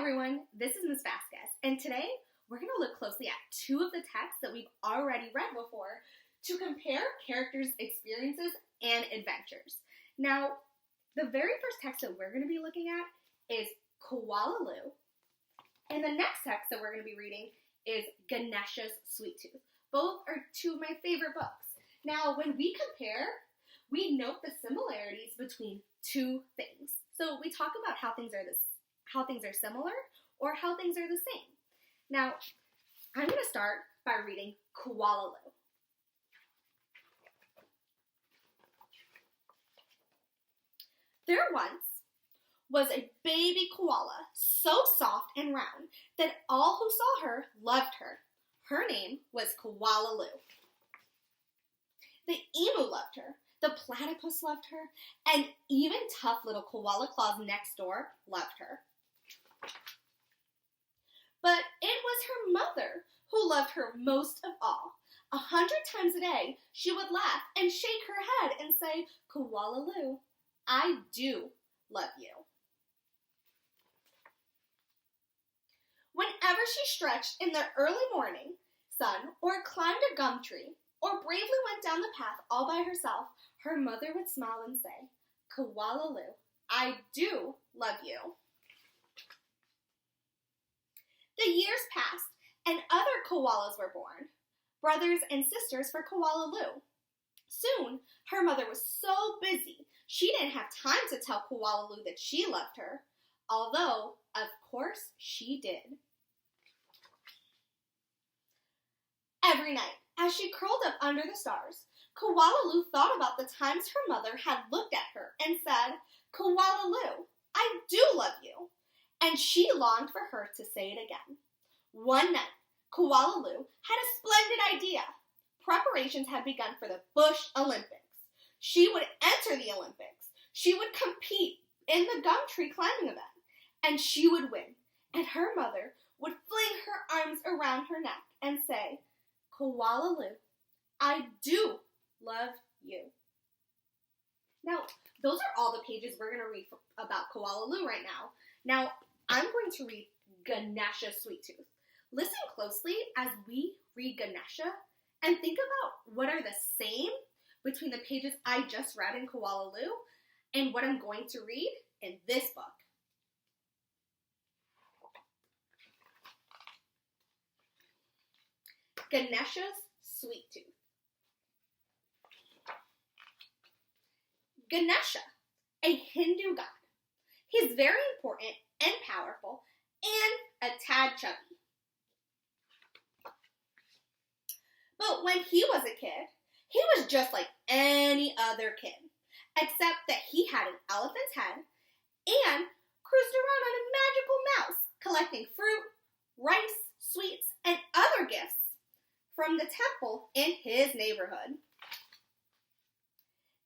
everyone, this is Ms. Vasquez, and today we're going to look closely at two of the texts that we've already read before to compare characters' experiences and adventures. Now, the very first text that we're going to be looking at is Koala Lu, and the next text that we're going to be reading is Ganeshas Sweet Tooth. Both are two of my favorite books. Now, when we compare, we note the similarities between two things. So we talk about how things are similar or how things are the same. Now, I'm going to start by reading Koala Lu. There once was a baby koala, so soft and round that all who saw her loved her. Her name was Koala Lu. The emu loved her, the platypus loved her, and even tough little koala claws next door loved her. But it was her mother who loved her most of all. 100 times a day, she would laugh and shake her head and say, "Koala Lu, I do love you." Whenever she stretched in the early morning sun or climbed a gum tree or bravely went down the path all by herself, her mother would smile and say, "Koala Lu, I do love you." The years passed, and other koalas were born, brothers and sisters for Koala Lu. Soon, her mother was so busy, she didn't have time to tell Koala Lu that she loved her, although, of course, she did. Every night, as she curled up under the stars, Koala Lu thought about the times her mother had looked at her and said, "Koala Lu, I do love you." And she longed for her to say it again. One night, Koala Lu had a splendid idea. Preparations had begun for the Bush Olympics. She would enter the Olympics. She would compete in the gum tree climbing event, and she would win. And her mother would fling her arms around her neck and say, "Koala Lu, I do love you." Now, those are all the pages we're going to read about Koala Lu right now. Now, I'm going to read Ganeshas Sweet Tooth. Listen closely as we read Ganesha and think about what are the same between the pages I just read in Koala Lu and what I'm going to read in this book. Ganeshas Sweet Tooth. Ganesha, a Hindu god. He's very important and powerful and a tad chubby. But when he was a kid, he was just like any other kid, except that he had an elephant's head and cruised around on a magical mouse, collecting fruit, rice, sweets, and other gifts from the temple in his neighborhood.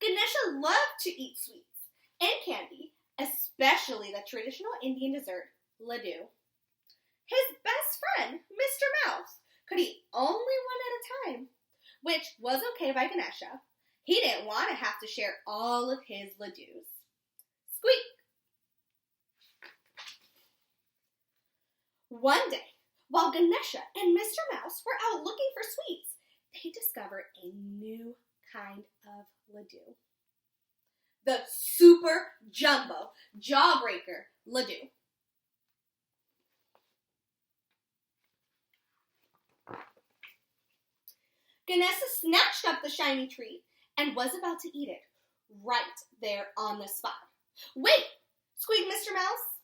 Ganesha loved to eat sweets and candy, especially the traditional Indian dessert, laddu. His best friend, Mr. Mouse, could eat only one at a time, which was okay by Ganesha. He didn't want to have to share all of his laddus. Squeak! One day, while Ganesha and Mr. Mouse were out looking for sweets, they discovered a new kind of laddu. The super jumbo jawbreaker laddu. Ganesha snatched up the shiny treat and was about to eat it right there on the spot. "Wait!" squeaked Mr. Mouse.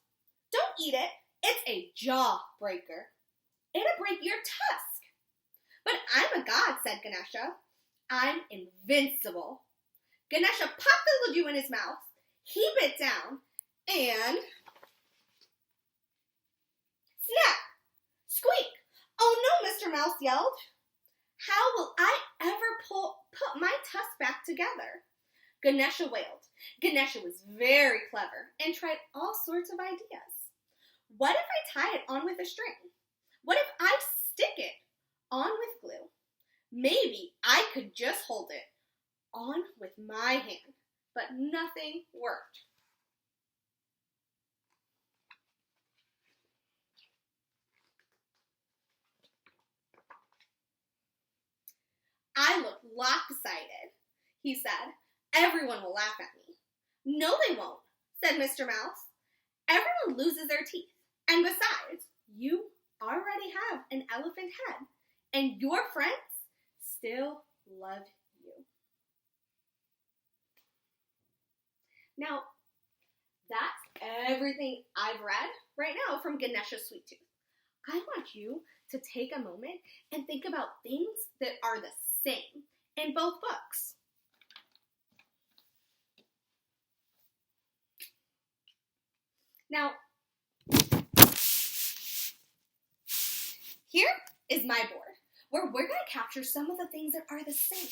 "Don't eat it. It's a jawbreaker. It'll break your tusk." "But I'm a god," said Ganesha. "I'm invincible." Ganesha popped the laddu in his mouth. He bit down and snap! Squeak! "Oh no," Mr. Mouse yelled. "How will I ever put my tusk back together?" Ganesha wailed. Ganesha was very clever and tried all sorts of ideas. What if I tie it on with a string? What if I stick it on with glue? Maybe I could just hold it on with my hand, but nothing worked. lopsided, he said. Everyone will laugh at me. No, they won't, said Mr. Mouse. Everyone loses their teeth. And besides, you already have an elephant head, and your friends still love you. Now, that's everything I've read right now from Ganeshas Sweet Tooth. I want you to take a moment and think about things that are the same in both books. Now, here is my board, where we're going to capture some of the things that are the same.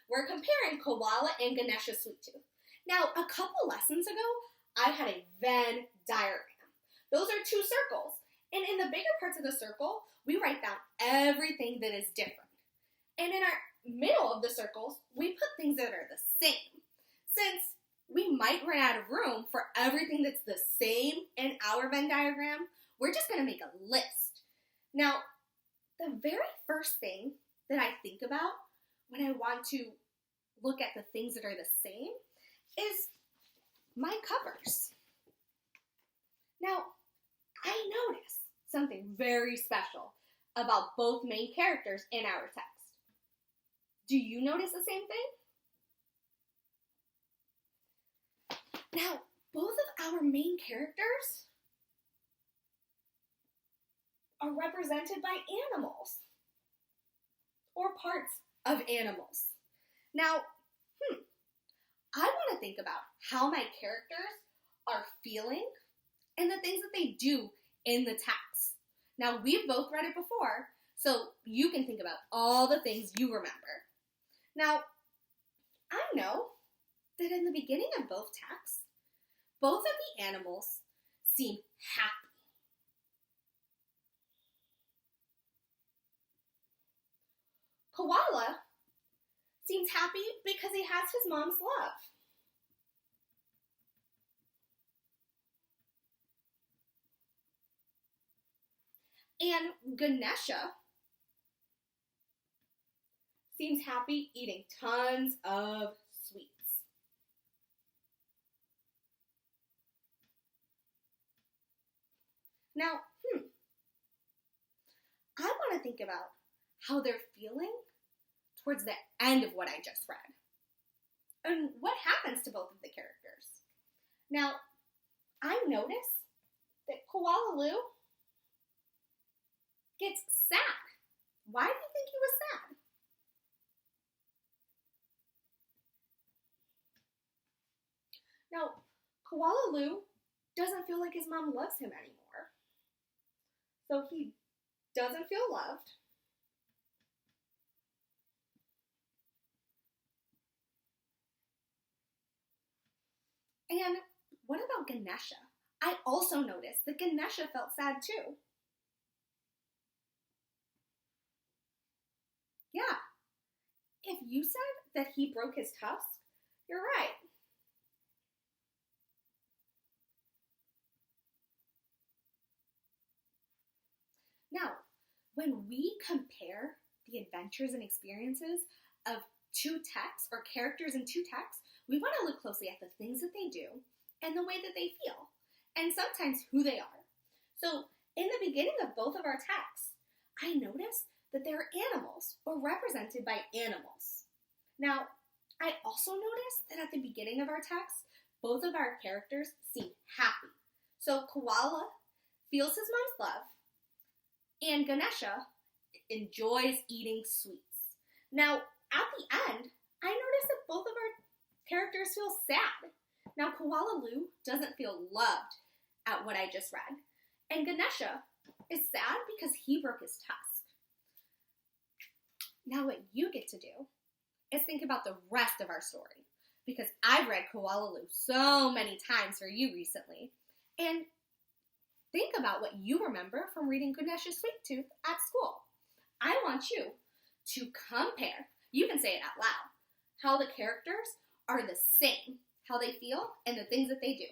We're comparing Koala and Ganeshas Sweet Tooth. Now, a couple lessons ago, I had a Venn diagram. Those are two circles, and in the bigger parts of the circle, we write down everything that is different. And in our middle of the circles, we put things that are the same. Since we might run out of room for everything that's the same in our Venn diagram, we're just going to make a list. Now, the very first thing that I think about when I want to look at the things that are the same is my covers. Now, I notice something very special about both main characters in our text. Do you notice the same thing? Now, both of our main characters are represented by animals or parts of animals. Now, I want to think about how my characters are feeling and the things that they do in the text. Now, we've both read it before, so you can think about all the things you remember. Now, I know that in the beginning of both texts, both of the animals seem happy. Koala seems happy because he has his mom's love. And Ganesha seems happy eating tons of sweets. Now, I want to think about how they're feeling towards the end of what I just read. And what happens to both of the characters. Now, I notice that Koala Lu gets sad. Why do you think he was sad? Now, Koala Lu doesn't feel like his mom loves him anymore. So he doesn't feel loved. And what about Ganesha? I also noticed that Ganesha felt sad too. Yeah, if you said that he broke his tusk, you're right. Now, when we compare the adventures and experiences of two texts or characters in two texts, we want to look closely at the things that they do and the way that they feel, and sometimes who they are. So, in the beginning of both of our texts, I noticed that there are animals or represented by animals. Now, I also noticed that at the beginning of our text, both of our characters seem happy. So, Koala feels his mom's love, and Ganesha enjoys eating sweets. Now, at the end, I noticed that both of our characters feel sad. Now, Koala Lu doesn't feel loved at what I just read, and Ganesha is sad because he broke his tusk. Now, what you get to do is think about the rest of our story, because I've read Koala Lu so many times for you recently, and think about what you remember from reading Ganeshas Sweet Tooth at school. I want you to compare, you can say it out loud, how the characters are the same, how they feel, and the things that they do.